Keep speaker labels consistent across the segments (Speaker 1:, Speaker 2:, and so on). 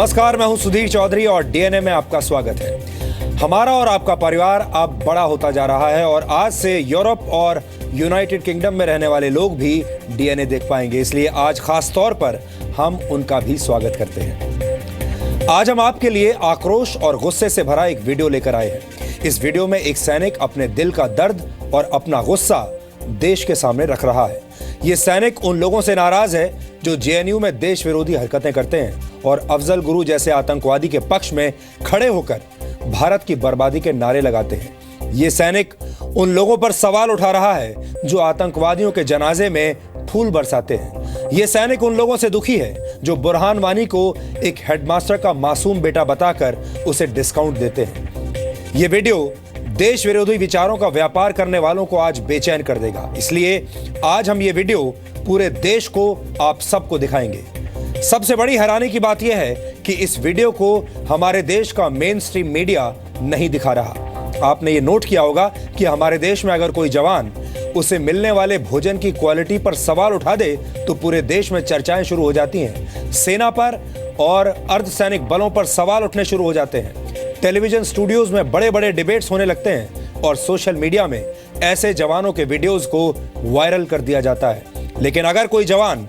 Speaker 1: नमस्कार, मैं हूं सुधीर चौधरी और डीएनए में आपका स्वागत है। हमारा और आपका परिवार अब बड़ा होता जा रहा है और आज से यूरोप और यूनाइटेड किंगडम में रहने वाले लोग भी डीएनए देख पाएंगे। इसलिए आज खास तौर पर हम उनका भी स्वागत करते हैं। आज हम आपके लिए आक्रोश और गुस्से से भरा एक वीडियो लेकर आए हैं। इस वीडियो में एक सैनिक अपने दिल का दर्द और अपना गुस्सा देश के सामने रख रहा है। ये सैनिक उन लोगों से नाराज है जो जेएनयू में देश विरोधी हरकतें करते हैं और अफजल गुरु जैसे आतंकवादी के पक्ष में खड़े होकर भारत की बर्बादी के नारे लगाते हैं। ये सैनिक उन लोगों पर सवाल उठा रहा है जो आतंकवादियों के जनाजे में फूल बरसाते हैं। ये सैनिक उन लोगों से दुखी है जो बुरहान वानी को एक हेडमास्टर का मासूम बेटा बताकर उसे डिस्काउंट देते हैं। ये वीडियो देश विरोधी विचारों का व्यापार करने वालों को आज बेचैन कर देगा। इसलिए आज हम ये वीडियो पूरे देश को आप सबको दिखाएंगे। सबसे बड़ी हैरानी की बात यह है कि इस वीडियो को हमारे देश का मेन स्ट्रीम मीडिया नहीं दिखा रहा। आपने ये नोट किया होगा कि हमारे देश में अगर कोई जवान उसे मिलने वाले भोजन की क्वालिटी पर सवाल उठा दे तो पूरे देश में चर्चाएं शुरू हो जाती हैं। सेना पर और अर्धसैनिक बलों पर सवाल उठने शुरू हो जाते हैं। टेलीविजन स्टूडियोज में बड़े बड़े डिबेट्स होने लगते हैं और सोशल मीडिया में ऐसे जवानों के वीडियोस को वायरल कर दिया जाता है। लेकिन अगर कोई जवान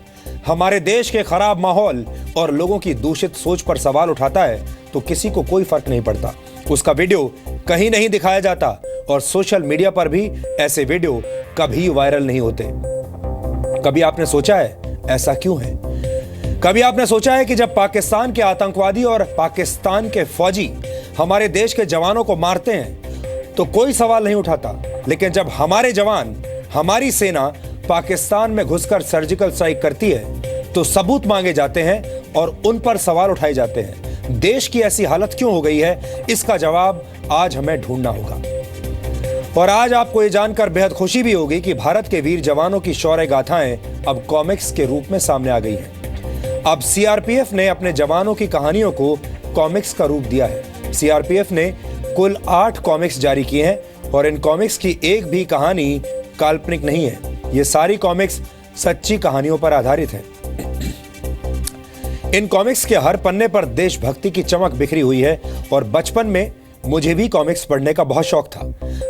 Speaker 1: हमारे देश के खराब माहौल और लोगों की दूषित सोच पर सवाल उठाता है तो किसी को कोई फर्क नहीं पड़ता। उसका वीडियो कहीं नहीं दिखाया जाता और सोशल मीडिया पर भी ऐसे वीडियो कभी वायरल नहीं होते। कभी आपने सोचा है ऐसा क्यों है? कभी आपने सोचा है कि जब पाकिस्तान के आतंकवादी और पाकिस्तान के फौजी हमारे देश के जवानों को मारते हैं तो कोई सवाल नहीं उठाता, लेकिन जब हमारे जवान, हमारी सेना पाकिस्तान में घुसकर सर्जिकल स्ट्राइक करती है तो सबूत मांगे जाते हैं और उन पर सवाल उठाए जाते हैं। देश की ऐसी हालत क्यों हो गई है, इसका जवाब आज हमें ढूंढना होगा। और आज आपको ये जानकर बेहद खुशी भी होगी कि भारत के वीर जवानों की शौर्य गाथाएं अब कॉमिक्स के रूप में सामने आ गई हैं। अब सीआरपीएफ ने अपने जवानों की कहानियों को कॉमिक्स का रूप दिया है। सीआरपीएफ ने कुल 8 कॉमिक्स जारी किए हैं और इन कॉमिक्स की एक भी कहानी काल्पनिक नहीं है। ये सारी कॉमिक्स सच्ची कहानियों पर आधारित है। इन कॉमिक्स के हर पन्ने पर देशभक्ति की चमक बिखरी हुई है और बचपन में मुझे भी कॉमिक्स पढ़ने का बहुत शौक था।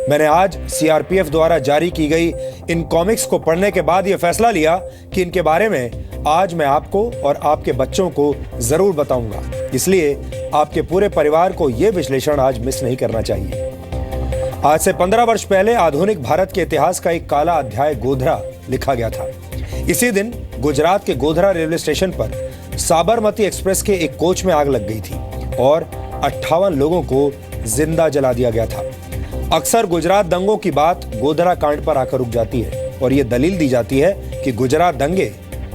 Speaker 1: मैंने आज सीआरपीएफ द्वारा जारी की गई इन कॉमिक्स को पढ़ने के बाद यह फैसला लिया कि इनके बारे में आज मैं आपको और आपके बच्चों को जरूर बताऊंगा। इसलिए आपके पूरे परिवार को यह विश्लेषण आज मिस नहीं करना चाहिए। आज से 15 वर्ष पहले आधुनिक भारत के इतिहास का एक काला अध्याय गोधरा लिखा गया था। इसी दिन गुजरात के गोधरा रेलवे स्टेशन पर साबरमती एक्सप्रेस के एक कोच में आग लग गई थी और 58 लोगों को जिंदा जला दिया गया था। अक्सर गुजरात दंगों की बात गोधरा कांड पर आकर रुक जाती है और यह दलील दी जाती है कि गुजरात दंगे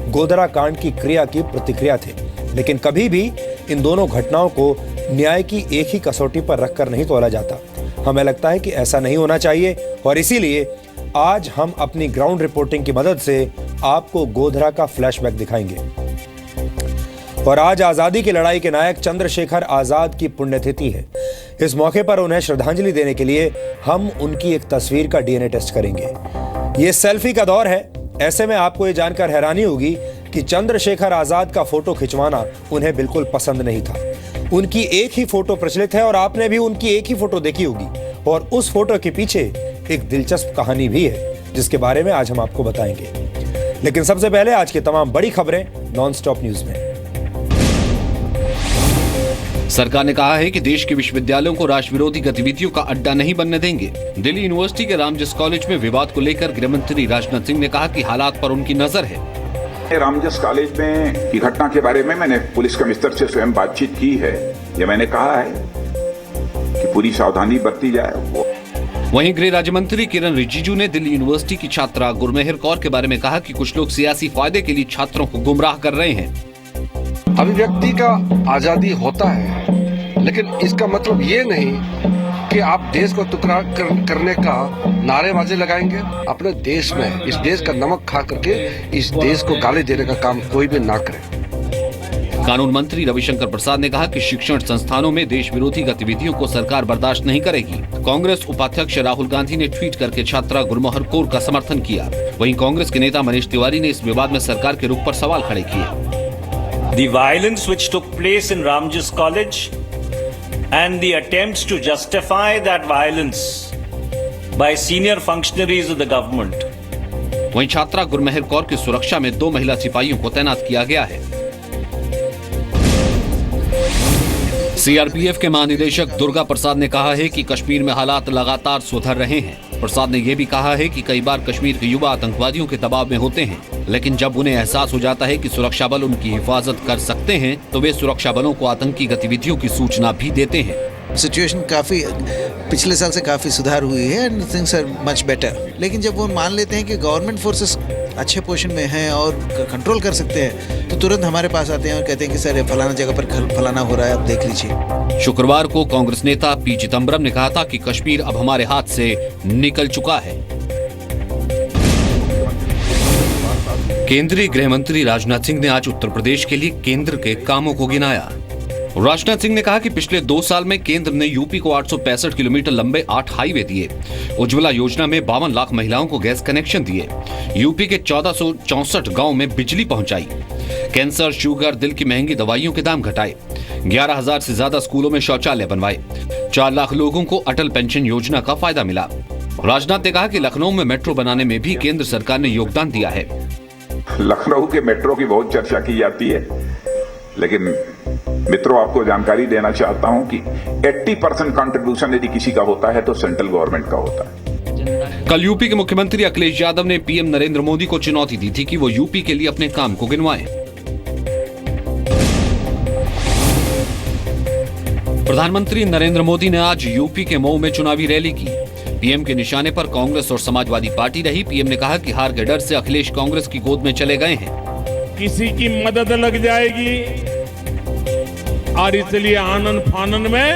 Speaker 1: गोधरा कांड की क्रिया की प्रतिक्रिया थे। लेकिन कभी भी इन दोनों घटनाओं को न्याय की एक ही कसौटी पर रखकर नहीं तोला जाता। हमें लगता है कि ऐसा नहीं होना चाहिए और इसीलिए आज हम अपनी ग्राउंड रिपोर्टिंग की मदद से आपको गोधरा का फ्लैशबैक दिखाएंगे। और आज आजादी की लड़ाई के नायक चंद्रशेखर आजाद की पुण्यतिथि है। इस मौके पर उन्हें श्रद्धांजलि देने के लिए हम उनकी एक तस्वीर का डीएनए टेस्ट करेंगे। ये सेल्फी का दौर है। ऐसे में आपको ये जानकर हैरानी होगी कि चंद्रशेखर आजाद का फोटो खिंचवाना उन्हें बिल्कुल पसंद नहीं था। उनकी एक ही फोटो प्रचलित है और आपने भी उनकी एक ही फोटो देखी होगी और उस फोटो के पीछे एक दिलचस्प कहानी भी है जिसके बारे में आज हम आपको बताएंगे। लेकिन सबसे पहले आज की तमाम बड़ी खबरें नॉन स्टॉप न्यूज में।
Speaker 2: सरकार ने कहा है कि देश के विश्वविद्यालयों को राष्ट्र विरोधी गतिविधियों का अड्डा नहीं बनने देंगे। दिल्ली यूनिवर्सिटी के रामजस कॉलेज में विवाद को लेकर गृह मंत्री राजनाथ सिंह ने कहा कि हालात पर उनकी नजर है।
Speaker 3: रामजस कॉलेज में की घटना के बारे में मैंने पुलिस कमिश्नर से स्वयं बातचीत की है। ये मैंने कहा है कि पूरी सावधानी बरती जाए।
Speaker 2: वहीं गृह राज्य मंत्री किरण रिजिजू ने दिल्ली यूनिवर्सिटी की छात्रा गुरमेहर कौर के बारे में कहा कि कुछ लोग सियासी फायदे के लिए छात्रों को गुमराह कर रहे हैं।
Speaker 4: अभिव्यक्ति का आजादी होता है, लेकिन इसका मतलब ये नहीं कि आप देश को टुकड़ा करने का नारेबाजी लगाएंगे। अपने देश में इस देश का नमक खा करके इस देश को गाली देने का काम कोई भी ना करे।
Speaker 2: कानून मंत्री रविशंकर प्रसाद ने कहा कि शिक्षण संस्थानों में देश विरोधी गतिविधियों को सरकार बर्दाश्त नहीं करेगी। कांग्रेस उपाध्यक्ष राहुल गांधी ने ट्वीट करके छात्रा गुरमेहर कौर का समर्थन किया। वहीं कांग्रेस के नेता मनीष तिवारी ने इस विवाद में सरकार के रुख पर सवाल खड़े किए।
Speaker 5: The violence which took place in Ramjas College and the attempts to justify that violence by senior functionaries of the government.
Speaker 2: वहीं छात्रा गुरमेहर कौर की सुरक्षा में 2 महिला सिपाहियों को तैनात किया गया है। सीआरपीएफ के महानिदेशक दुर्गा प्रसाद ने कहा है कि कश्मीर में हालात लगातार सुधर रहे हैं। प्रसाद ने यह भी कहा है कि कई बार कश्मीर के युवा आतंकवादियों के दबाव में होते हैं, लेकिन जब उन्हें एहसास हो जाता है कि सुरक्षा बल उनकी हिफाजत कर सकते हैं तो वे सुरक्षा बलों को आतंकी गतिविधियों की सूचना भी देते हैं।
Speaker 6: सिचुएशन काफ़ी पिछले साल से काफ़ी सुधार हुई है and things are much better. लेकिन जब वो मान लेते हैं कि गवर्नमेंट फोर्सेस अच्छे पोजीशन में हैं और कंट्रोल कर सकते हैं तो तुरंत हमारे पास आते हैं और कहते हैं कि सर फलाना जगह पर फलाना हो रहा है, आप देख लीजिए।
Speaker 2: शुक्रवार को कांग्रेस नेता पी चिदम्बरम ने कहा था कि कश्मीर अब हमारे हाथ से निकल चुका है। केंद्रीय गृह मंत्री राजनाथ सिंह ने आज उत्तर प्रदेश के लिए केंद्र के कामों को गिनाया। राजनाथ सिंह ने कहा कि पिछले 2 साल में केंद्र ने यूपी को 865 किलोमीटर लंबे 8 हाईवे दिए, उज्ज्वला योजना में 52 लाख महिलाओं को गैस कनेक्शन दिए, यूपी के 1464 गांव में बिजली पहुंचाई, कैंसर, शुगर, दिल की महंगी दवाइयों के दाम घटाए, 11,000 से ज्यादा स्कूलों में शौचालय बनवाए, 4 लाख लोगों को अटल पेंशन योजना का फायदा मिला। राजनाथ ने कहा कि लखनऊ में मेट्रो बनाने में भी केंद्र सरकार ने योगदान दिया है।
Speaker 3: लखनऊ के मेट्रो की बहुत चर्चा की जाती है, लेकिन मित्रों आपको जानकारी देना चाहता हूं कि 80% कंट्रीब्यूशन यदि किसी का होता है तो सेंट्रल गवर्नमेंट का होता है।
Speaker 2: कल यूपी के मुख्यमंत्री अखिलेश यादव ने पीएम नरेंद्र मोदी को चुनौती दी थी कि वो यूपी के लिए अपने काम को गिनवाएं। प्रधानमंत्री नरेंद्र मोदी ने आज यूपी के मऊ में चुनावी रैली की। पीएम के निशाने पर कांग्रेस और समाजवादी पार्टी रही। पीएम ने कहा कि हार के डर से अखिलेश कांग्रेस की गोद में चले गए हैं।
Speaker 7: किसी की मदद लग जाएगी और इसलिए आनन फानन में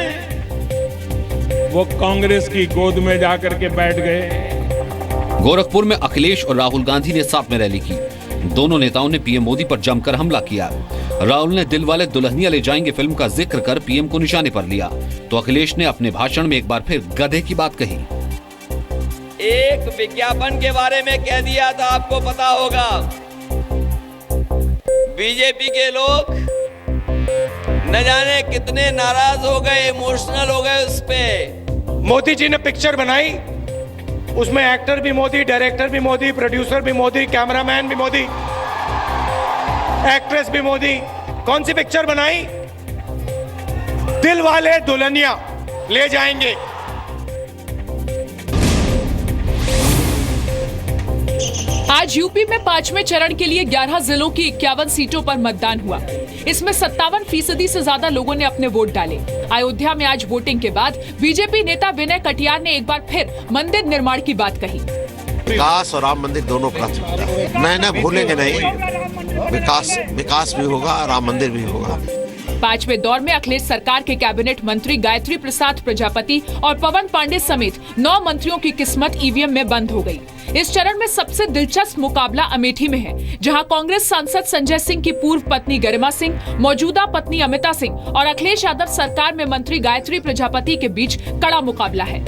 Speaker 7: वो कांग्रेस की गोद में जाकर के बैठ गए।
Speaker 2: गोरखपुर में अखिलेश और राहुल गांधी ने साथ में रैली की। दोनों नेताओं ने पीएम मोदी पर जमकर हमला किया। राहुल ने दिल वाले दुल्हनिया ले जाएंगे फिल्म का जिक्र कर पीएम को निशाने पर लिया, तो अखिलेश ने अपने भाषण में एक बार फिर गधे की बात कही।
Speaker 8: एक विज्ञापन के बारे में कह दिया था, आपको पता होगा। बीजेपी के लोग न जाने कितने नाराज हो गए, इमोशनल हो गए उस पे।
Speaker 7: मोदी जी ने पिक्चर बनाई, उसमें एक्टर भी मोदी, डायरेक्टर भी मोदी, प्रोड्यूसर भी मोदी, कैमरामैन भी मोदी, एक्ट्रेस भी मोदी। कौन सी पिक्चर बनाई? दिल वाले दुल्हनिया ले जाएंगे।
Speaker 9: आज यूपी में 5वें चरण के लिए 11 जिलों की 51 सीटों पर मतदान हुआ। इसमें 57% से ज्यादा लोगों ने अपने वोट डाले। अयोध्या में आज वोटिंग के बाद बीजेपी नेता विनय कटियार ने एक बार फिर मंदिर निर्माण की बात कही।
Speaker 10: विकास और राम मंदिर दोनों प्राथमिकता है। नहीं भूलेंगे नहीं, विकास भी होगा, राम मंदिर भी होगा।
Speaker 9: 5वें दौर में अखिलेश सरकार के कैबिनेट मंत्री गायत्री प्रसाद प्रजापति और पवन पांडे समेत 9 मंत्रियों की किस्मत ईवीएम में बंद हो गई। इस चरण में सबसे दिलचस्प मुकाबला अमेठी में है, जहां कांग्रेस सांसद संजय सिंह की पूर्व पत्नी गरिमा सिंह, मौजूदा पत्नी अमिता सिंह और अखिलेश यादव सरकार में मंत्री गायत्री प्रजापति के बीच कड़ा मुकाबला है।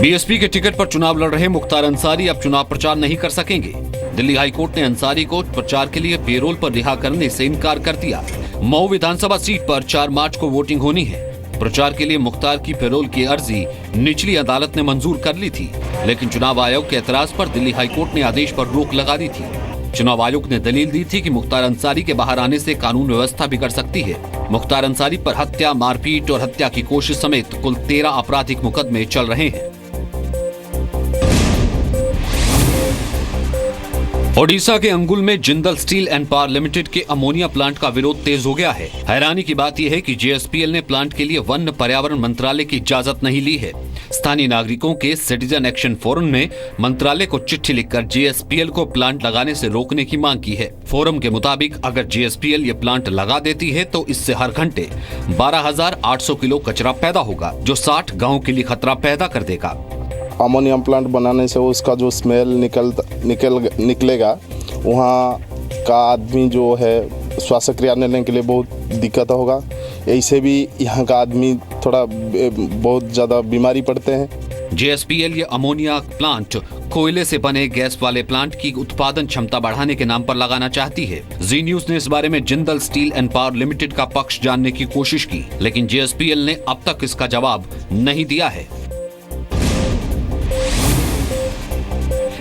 Speaker 2: बीएसपी के टिकट पर चुनाव लड़ रहे मुख्तार अंसारी अब चुनाव प्रचार नहीं कर सकेंगे। दिल्ली हाईकोर्ट ने अंसारी को प्रचार के लिए पेरोल पर रिहा करने से इनकार कर दिया। मऊ विधानसभा सीट पर 4 मार्च को वोटिंग होनी है। प्रचार के लिए मुख्तार की पेरोल की अर्जी निचली अदालत ने मंजूर कर ली थी, लेकिन चुनाव आयोग के एतराज पर दिल्ली हाईकोर्ट ने आदेश पर रोक लगा दी थी। चुनाव आयोग ने दलील दी थी कि मुख्तार अंसारी के बाहर आने से कानून व्यवस्था बिगड़ सकती है। मुख्तार अंसारी पर हत्या, मारपीट और हत्या की कोशिश समेत कुल 13 आपराधिक मुकदमे चल रहे हैं। ओडिशा के अंगुल में Jindal steel and power limited के अमोनिया प्लांट का विरोध तेज हो गया है। हैरानी की बात यह है कि जेएसपीएल ने प्लांट के लिए वन पर्यावरण मंत्रालय की इजाजत नहीं ली है। स्थानीय नागरिकों के सिटीजन एक्शन फोरम ने मंत्रालय को चिट्ठी लिखकर जेएसपीएल को प्लांट लगाने से रोकने की मांग की है। फोरम के मुताबिक अगर जेएसपीएल ये प्लांट लगा देती है तो इससे हर घंटे 12,800 किलो कचरा पैदा होगा, जो 60 गाँव के लिए खतरा पैदा कर देगा।
Speaker 11: अमोनियम प्लांट बनाने से उसका जो स्मेल निकलेगा, वहाँ का आदमी जो है श्वास क्रिया लेने के लिए बहुत दिक्कत होगा। ऐसे भी यहाँ का आदमी थोड़ा बहुत ज़्यादा बीमारी पड़ते हैं।
Speaker 2: जेएसपीएल ये अमोनिया प्लांट कोयले से बने गैस वाले प्लांट की उत्पादन क्षमता बढ़ाने के नाम पर लगाना चाहती है। जी न्यूज ने इस बारे में Jindal steel and power limited का पक्ष जानने की कोशिश की, लेकिन जेएसपीएल ने अब तक इसका जवाब नहीं दिया है।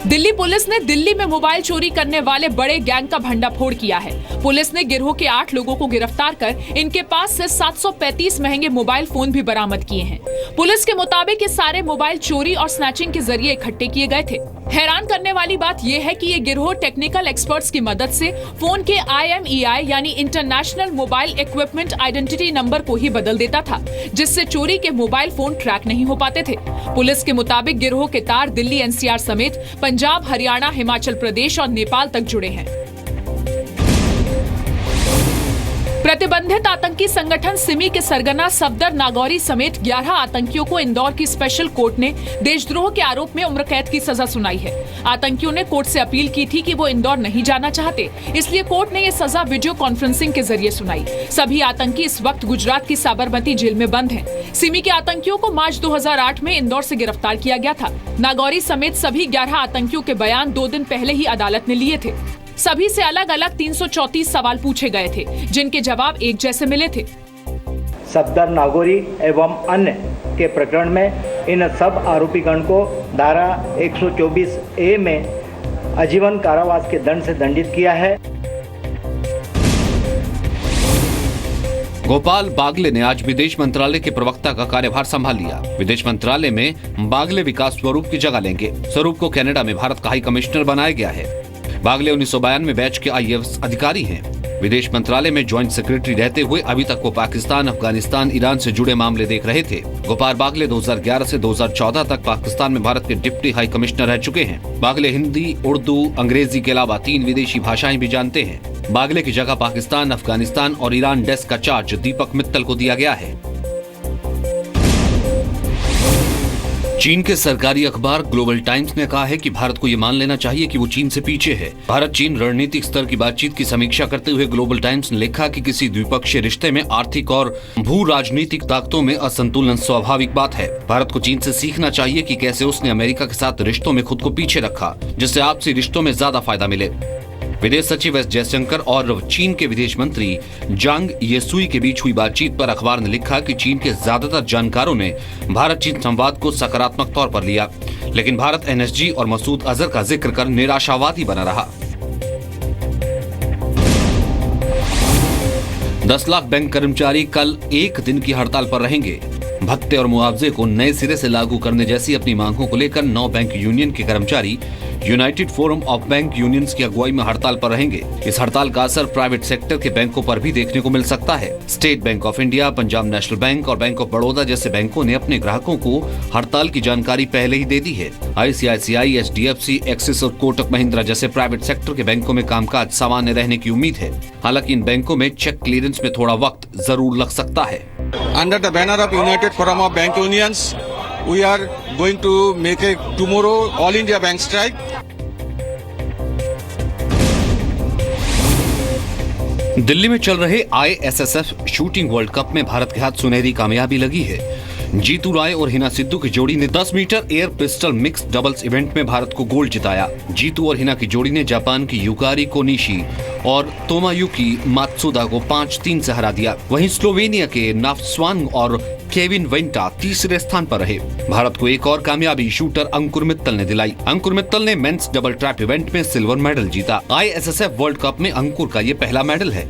Speaker 9: दिल्ली पुलिस ने दिल्ली में मोबाइल चोरी करने वाले बड़े गैंग का भंडाफोड़ किया है। पुलिस ने गिरोह के 8 लोगों को गिरफ्तार कर इनके पास से 735 महंगे मोबाइल फोन भी बरामद किए हैं। पुलिस के मुताबिक ये सारे मोबाइल चोरी और स्नैचिंग के जरिए इकट्ठे किए गए थे। हैरान करने वाली बात यह है कि ये गिरोह टेक्निकल एक्सपर्ट्स की मदद से फोन के IMEI यानी international mobile equipment identity number को ही बदल देता था, जिससे चोरी के मोबाइल फोन ट्रैक नहीं हो पाते थे। पुलिस के मुताबिक गिरोह के तार दिल्ली NCR समेत पंजाब, हरियाणा, हिमाचल प्रदेश और नेपाल तक जुड़े हैं। प्रतिबंधित आतंकी संगठन सिमी के सरगना सफदर नागौरी समेत 11 आतंकियों को इंदौर की स्पेशल कोर्ट ने देशद्रोह के आरोप में उम्र कैद की सजा सुनाई है। आतंकियों ने कोर्ट से अपील की थी कि वो इंदौर नहीं जाना चाहते, इसलिए कोर्ट ने ये सजा वीडियो कॉन्फ्रेंसिंग के जरिए सुनाई। सभी आतंकी इस वक्त गुजरात की साबरमती जेल में बंद हैं। सिमी के आतंकियों को मार्च 2008 में इंदौर से गिरफ्तार किया गया था। नागौरी समेत सभी 11 आतंकियों के बयान 2 दिन पहले ही अदालत ने लिए थे। सभी से अलग अलग 334 सवाल पूछे गए थे, जिनके जवाब एक जैसे मिले थे।
Speaker 12: सफदर नागौरी एवं अन्य के प्रकरण में इन सब आरोपीगण को धारा 124A में आजीवन कारावास के दंड से दंडित किया है।
Speaker 2: गोपाल बागले ने आज विदेश मंत्रालय के प्रवक्ता का कार्यभार संभाल लिया। विदेश मंत्रालय में बागले विकास स्वरूप की जगह लेंगे। स्वरूप को कनाडा में भारत का हाई कमिश्नर बनाया गया है। बागले 1992 बैच के IAS अधिकारी हैं। विदेश मंत्रालय में ज्वाइंट सेक्रेटरी रहते हुए अभी तक वो पाकिस्तान, अफगानिस्तान, ईरान से जुड़े मामले देख रहे थे। गोपाल बागले 2011 से 2014 तक पाकिस्तान में भारत के डिप्टी हाई कमिश्नर रह चुके हैं। बागले हिंदी, उर्दू, अंग्रेजी के अलावा 3 विदेशी भाषाएं भी जानते हैं। बागले की जगह पाकिस्तान, अफगानिस्तान और ईरान डेस्क का चार्ज दीपक मित्तल को दिया गया है। चीन के सरकारी अखबार ग्लोबल टाइम्स ने कहा है कि भारत को ये मान लेना चाहिए कि वो चीन से पीछे है। भारत चीन रणनीतिक स्तर की बातचीत की समीक्षा करते हुए ग्लोबल टाइम्स ने लिखा कि किसी द्विपक्षीय रिश्ते में आर्थिक और भू राजनीतिक ताकतों में असंतुलन स्वाभाविक बात है। भारत को चीन से सीखना चाहिए कि कैसे उसने अमेरिका के साथ रिश्तों में खुद को पीछे रखा, जिससे आपसी रिश्तों में ज्यादा फायदा मिले। विदेश सचिव एस जयशंकर और चीन के विदेश मंत्री जांग येसुई के बीच हुई बातचीत पर अखबार ने लिखा कि चीन के ज्यादातर जानकारों ने भारत चीन संवाद को सकारात्मक तौर पर लिया, लेकिन भारत NSG और मसूद अजहर का जिक्र कर निराशावादी बना रहा। 10 लाख बैंक कर्मचारी कल 1 दिन की हड़ताल पर रहेंगे। भत्ते और मुआवजे को नए सिरे से लागू करने जैसी अपनी मांगों को लेकर 9 बैंक यूनियन के कर्मचारी United forum of bank unions की अगुवाई में हड़ताल पर रहेंगे। इस हड़ताल का असर प्राइवेट सेक्टर के बैंकों पर भी देखने को मिल सकता है। State bank of India, Punjab national bank और बैंक ऑफ बड़ौदा जैसे बैंकों ने अपने ग्राहकों को हड़ताल की जानकारी पहले ही दे दी है। ICICI, HDFC, एक्सिस और कोटक महिंद्रा जैसे प्राइवेट सेक्टर के बैंकों में कामकाज सामान्य रहने की उम्मीद है। हालांकि इन बैंकों में चेक क्लियरेंस में थोड़ा वक्त जरूर लग सकता है।
Speaker 13: Under the banner of United Forum of Bank Unions, we are going to make a tomorrow All India Bank strike.
Speaker 2: Delhi में चल रहे ISSF शूटिंग वर्ल्ड कप में भारत के हाथ सुनहरी कामयाबी लगी है। जीतू राय और हिना सिद्धू की जोड़ी ने 10 metre air pistol mix doubles event में भारत को गोल्ड जिताया। जीतू और हिना की जोड़ी ने जापान की युकारी कोनिशी और तोमायुकी मात्सुदा को 5-3 से हरा दिया। वहीं स्लोवेनिया के नाफ्स्वान और केविन वेंटा तीसरे स्थान पर रहे। भारत को एक और कामयाबी शूटर अंकुर मित्तल ने दिलाई। अंकुर मित्तल ने मेंस डबल ट्रैप इवेंट में सिल्वर मेडल जीता। ISSF वर्ल्ड कप में अंकुर का ये पहला मेडल है।